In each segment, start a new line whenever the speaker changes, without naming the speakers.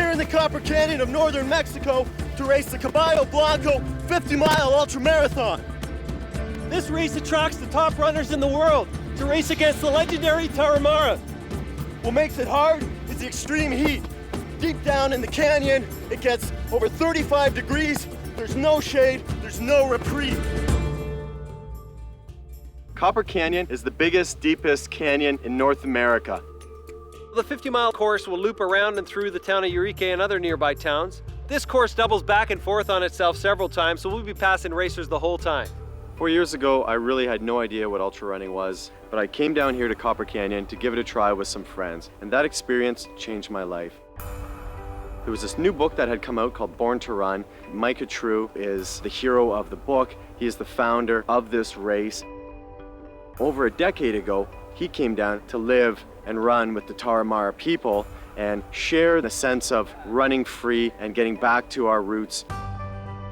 here in the Copper Canyon of northern Mexico to race the Caballo Blanco 50-mile ultramarathon.
This race attracts the top runners in the world to race against the legendary Tarahumara.
What makes it hard is the extreme heat. Deep down in the canyon, it gets over 35 degrees. There's no shade, there's no reprieve. Copper Canyon is the biggest, deepest canyon in North America.
The 50-mile course will loop around and through the town of Eureka and other nearby towns. This course doubles back and forth on itself several times, so we'll be passing racers the whole time.
4 years ago, I really had no idea what ultra running was, but I came down here to Copper Canyon to give it a try with some friends, and that experience changed my life. There was this new book that had come out called Born to Run. Micah True is the hero of the book. He is the founder of this race. Over a decade ago, he came down to live and run with the Tarahumara people and share the sense of running free and getting back to our roots.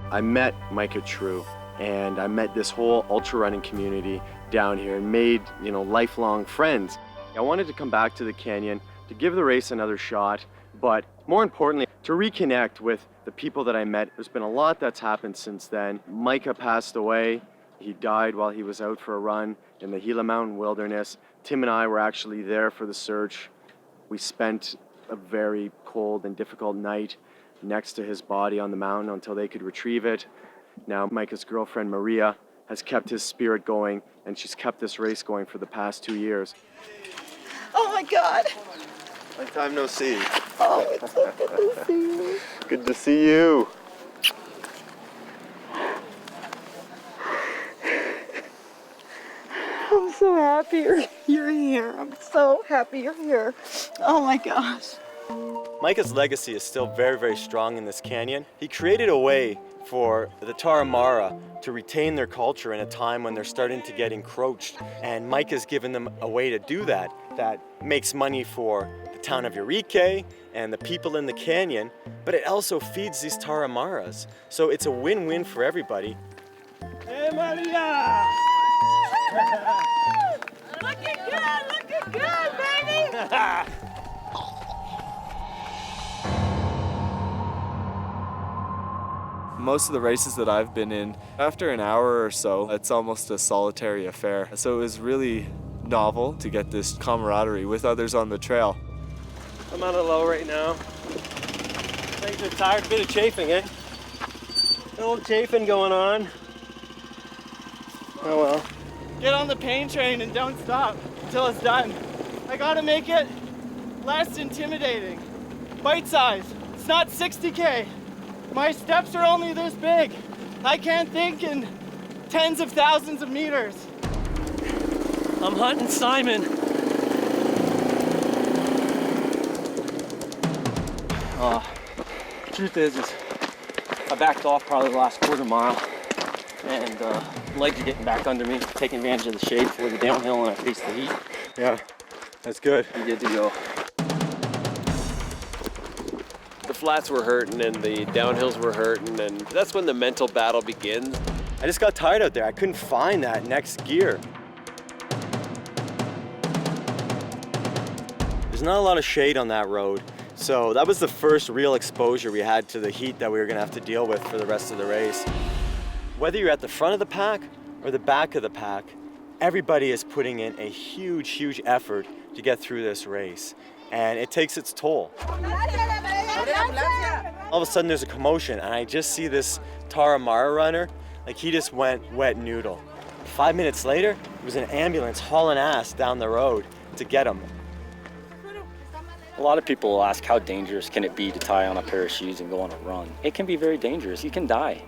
I met Micah True, and I met this whole ultra running community down here and made, lifelong friends. I wanted to come back to the canyon to give the race another shot, but more importantly, to reconnect with the people that I met. There's been a lot that's happened since then. Micah passed away. He died while he was out for a run in the Gila Mountain wilderness. Tim and I were actually there for the search. We spent a very cold and difficult night next to his body on the mountain until they could retrieve it. Now Micah's girlfriend Maria has kept his spirit going, and she's kept this race going for the past 2 years.
Oh my God.
Long time no see.
Oh, it's so good to see you.
Good to see you.
I'm so happy you're here. I'm so happy you're here. Oh my gosh.
Micah's legacy is still very, very strong in this canyon. He created a way for the Tarahumara to retain their culture in a time when they're starting to get encroached. And Micah's given them a way to do that makes money for the town of Eureka and the people in the canyon, but it also feeds these Tarahumaras. So it's a win-win for everybody.
Hey, Maria!
Looking good, baby!
Most of the races that I've been in, after an hour or so, it's almost a solitary affair. So it was really novel to get this camaraderie with others on the trail.
I'm on a low right now. Legs are tired, a bit of chafing, eh? A little chafing going on. Oh well.
Get on the pain train and don't stop until it's done. I gotta make it less intimidating. Bite size. It's not 60K. My steps are only this big. I can't think in tens of thousands of meters.
I'm hunting Simon. Truth is I backed off probably the last quarter mile, and legs are getting back under me, taking advantage of the shade for the downhill, and I face the heat.
Yeah, that's good.
I'm good to go. The flats were hurting and the downhills were hurting, and that's when the mental battle begins.
I just got tired out there. I couldn't find that next gear. There's not a lot of shade on that road, so that was the first real exposure we had to the heat that we were gonna have to deal with for the rest of the race. Whether you're at the front of the pack or the back of the pack, everybody is putting in a huge, huge effort to get through this race, and it takes its toll. All of a sudden there's a commotion, and I just see this Tarahumara runner, like he just went wet noodle. 5 minutes later, there was an ambulance hauling ass down the road to get him.
A lot of people will ask, how dangerous can it be to tie on a pair of shoes and go on a run? It can be very dangerous. You can die.